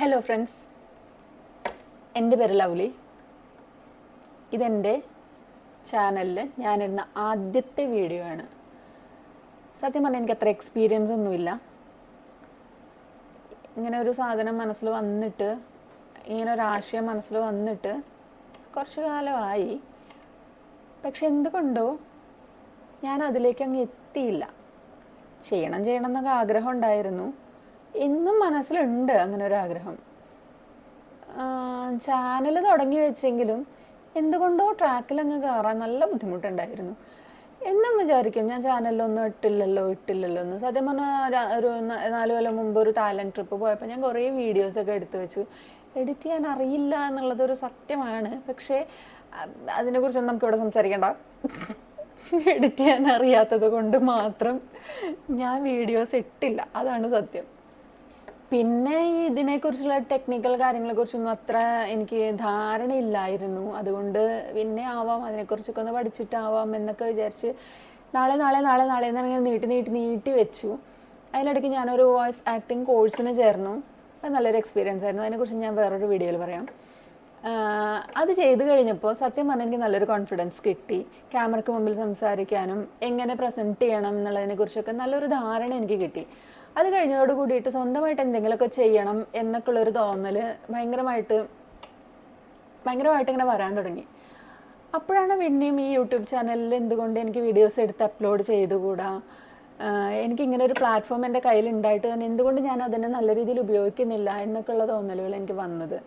Hello friends, എൻ്റെ പേര് lovely. ഇതെൻ്റെ ചാനലിൽ ഞാനിടുന്ന ആദ്യത്തെ വീഡിയോ ആണ്. സത്യം പറഞ്ഞാൽ എനിക്ക് അത്ര എക്സ്പീരിയൻസ് ഒന്നുമില്ല. ഇങ്ങനെ ഒരു സാധനം മനസ്സിൽ വന്നിട്ട്, ഇങ്ങനെ ഒരു ആശയം മനസ്സിൽ വന്നിട്ട് കുറച്ച് കാലമായി. പക്ഷെ എന്തുകൊണ്ടോ ഞാൻ അതിലേക്ക് അങ്ങ് എത്തിയില്ല. ചെയ്യണം എന്നൊക്കെ ആഗ്രഹം ഉണ്ടായിരുന്നു. എന്നും മനസ്സിലുണ്ട് അങ്ങനെ ഒരു ആഗ്രഹം. ചാനൽ തുടങ്ങി വെച്ചെങ്കിലും എന്തുകൊണ്ടോ ട്രാക്കിലങ്ങ് കയറാൻ നല്ല ബുദ്ധിമുട്ടുണ്ടായിരുന്നു. എന്നും വിചാരിക്കും ഞാൻ ചാനലിലൊന്നും ഇട്ടില്ലല്ലോ എന്ന്. സത്യം പറഞ്ഞാൽ ഒരു 4 കൊല്ലം മുമ്പ് ഒരു തായ്ലൻഡ് ട്രിപ്പ് പോയപ്പോൾ ഞാൻ കുറേ വീഡിയോസൊക്കെ എടുത്തു വെച്ചു. എഡിറ്റ് ചെയ്യാൻ അറിയില്ല എന്നുള്ളതൊരു സത്യമാണ്. പക്ഷേ അതിനെക്കുറിച്ചൊന്നും നമുക്കിവിടെ സംസാരിക്കേണ്ട. എഡിറ്റ് ചെയ്യാൻ അറിയാത്തത് കൊണ്ട് മാത്രം ഞാൻ വീഡിയോസ് ഇട്ടില്ല, അതാണ് സത്യം. പിന്നെ ഇതിനെക്കുറിച്ചുള്ള ടെക്നിക്കൽ കാര്യങ്ങളെക്കുറിച്ചൊന്നും അത്ര എനിക്ക് ധാരണയില്ലായിരുന്നു. അതുകൊണ്ട് പിന്നെ അതിനെക്കുറിച്ചൊക്കെ ഒന്ന് പഠിച്ചിട്ടാവാം എന്നൊക്കെ വിചാരിച്ച് നാളെ എന്നിങ്ങനെ നീട്ടി വെച്ചു. അതിനിടയ്ക്ക് ഞാനൊരു വോയിസ് ആക്ടിങ് കോഴ്സിന് ചേർന്നു. അത് നല്ലൊരു എക്സ്പീരിയൻസ് ആയിരുന്നു. അതിനെക്കുറിച്ച് ഞാൻ വേറൊരു വീഡിയോയിൽ പറയാം. അത് ചെയ്ത് കഴിഞ്ഞപ്പോൾ സത്യം പറഞ്ഞാൽ എനിക്ക് നല്ലൊരു കോൺഫിഡൻസ് കിട്ടി. ക്യാമറയ്ക്ക് മുമ്പിൽ സംസാരിക്കാനും എങ്ങനെ പ്രസൻറ്റ് ചെയ്യണം എന്നുള്ളതിനെക്കുറിച്ചൊക്കെ നല്ലൊരു ധാരണ എനിക്ക് കിട്ടി. അത് കഴിഞ്ഞതോട് കൂടിയിട്ട് സ്വന്തമായിട്ട് എന്തെങ്കിലുമൊക്കെ ചെയ്യണം എന്നൊക്കെയുള്ളൊരു തോന്നൽ ഭയങ്കരമായിട്ട് ഇങ്ങനെ വരാൻ തുടങ്ങി. അപ്പോഴാണ് പിന്നെയും ഈ യൂട്യൂബ് ചാനലിൽ എന്തുകൊണ്ട് എനിക്ക് വീഡിയോസ് എടുത്ത് അപ്ലോഡ് ചെയ്തുകൂടാ, എനിക്കിങ്ങനെ ഒരു പ്ലാറ്റ്ഫോം എൻ്റെ കയ്യിലുണ്ടായിട്ട് തന്നെ എന്തുകൊണ്ട് ഞാൻ അതിനെ നല്ല രീതിയിൽ ഉപയോഗിക്കുന്നില്ല എന്നൊക്കെയുള്ള തോന്നലുകൾ എനിക്ക് വന്നത്.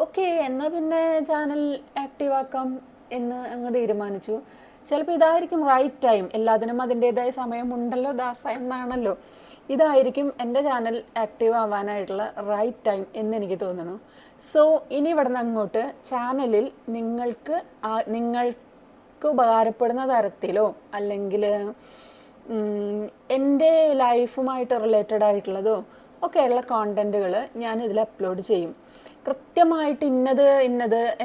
ഓക്കെ, എന്നാൽ പിന്നെ ചാനൽ ആക്റ്റീവ് ആക്കാം എന്ന് അങ്ങ് തീരുമാനിച്ചു. ചിലപ്പോൾ ഇതായിരിക്കും റൈറ്റ് ടൈം. എല്ലാത്തിനും അതിൻ്റേതായ സമയമുണ്ടല്ലോ ദാസ എന്നാണല്ലോ. ഇതായിരിക്കും എൻ്റെ ചാനൽ ആക്റ്റീവ് ആവാനായിട്ടുള്ള റൈറ്റ് ടൈം എന്നെനിക്ക് തോന്നുന്നു. സോ ഇനി ഇവിടെ നിന്ന് അങ്ങോട്ട് ചാനലിൽ നിങ്ങൾക്ക് ഉപകാരപ്പെടുന്ന തരത്തിലോ അല്ലെങ്കിൽ എൻ്റെ ലൈഫുമായിട്ട് റിലേറ്റഡ് ആയിട്ടുള്ളതോ ഒക്കെയുള്ള കോണ്ടൻറ്റുകൾ ഞാൻ ഇതിൽ അപ്ലോഡ് ചെയ്യും. കൃത്യമായിട്ട് ഇന്നത്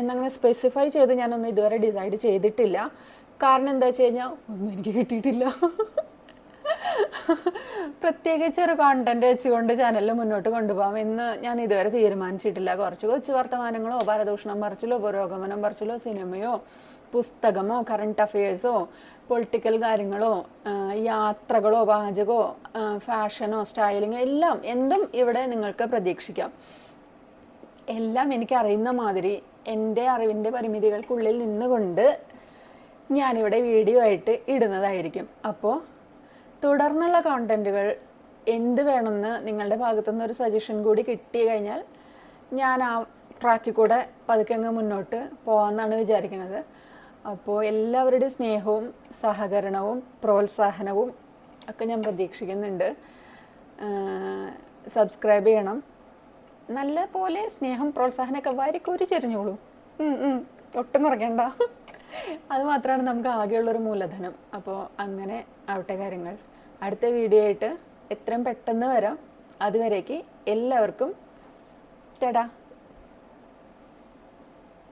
എന്നങ്ങനെ സ്പെസിഫൈ ചെയ്ത് ഞാനൊന്നും ഇതുവരെ ഡിസൈഡ് ചെയ്തിട്ടില്ല. കാരണം എന്താ വെച്ച് കഴിഞ്ഞാൽ ഒന്നും എനിക്ക് കിട്ടിയിട്ടില്ല. പ്രത്യേകിച്ച് ഒരു കോണ്ടന്റ് വെച്ചുകൊണ്ട് ചാനലിൽ മുന്നോട്ട് കൊണ്ടുപോകാം എന്ന് ഞാൻ ഇതുവരെ തീരുമാനിച്ചിട്ടില്ല. കുറച്ച് കൊച്ചു വർത്തമാനങ്ങളോ പരദൂഷണം പറച്ചിലോ പുരോഗമനം പറച്ചിലോ സിനിമയോ പുസ്തകമോ കറണ്ട് അഫയേഴ്സോ പൊളിറ്റിക്കൽ കാര്യങ്ങളോ യാത്രകളോ പാചകമോ ഫാഷനോ സ്റ്റൈലിങ്ങോ എന്തും ഇവിടെ നിങ്ങൾക്ക് പ്രതീക്ഷിക്കാം. എല്ലാം എനിക്കറിയുന്ന മാതിരി എൻ്റെ അറിവിൻ്റെ പരിമിതികൾക്കുള്ളിൽ നിന്നുകൊണ്ട് ഞാനിവിടെ വീഡിയോ ആയിട്ട് ഇടുന്നതായിരിക്കും. അപ്പോൾ തുടർന്നുള്ള കോണ്ടൻറ്റുകൾ എന്ത് വേണമെന്ന് നിങ്ങളുടെ ഭാഗത്തുനിന്ന് ഒരു സജഷൻ കൂടി കിട്ടി കഴിഞ്ഞാൽ ഞാൻ ആ ട്രാക്കിൽ കൂടെ പതുക്കെ അങ്ങ് മുന്നോട്ട് പോകാമെന്നാണ് വിചാരിക്കുന്നത്. അപ്പോൾ എല്ലാവരുടെയും സ്നേഹവും സഹകരണവും പ്രോത്സാഹനവും ഒക്കെ ഞാൻ പ്രതീക്ഷിക്കുന്നുണ്ട്. സബ്സ്ക്രൈബ് ചെയ്യണം. നല്ല പോലെ സ്നേഹം പ്രോത്സാഹനമൊക്കെ വാരിക്കോരി ചെരിഞ്ഞോളൂ. ഒട്ടും കുറയ്ക്കണ്ട. അത് മാത്രമാണ് നമുക്ക് ആകെയുള്ളൊരു മൂലധനം. അപ്പോൾ അങ്ങനെ ആവട്ടെ കാര്യങ്ങൾ. അടുത്ത വീഡിയോ ആയിട്ട് എത്രയും പെട്ടെന്ന് വരാം. അതുവരേക്ക് എല്ലാവർക്കും ടാറ്റാ.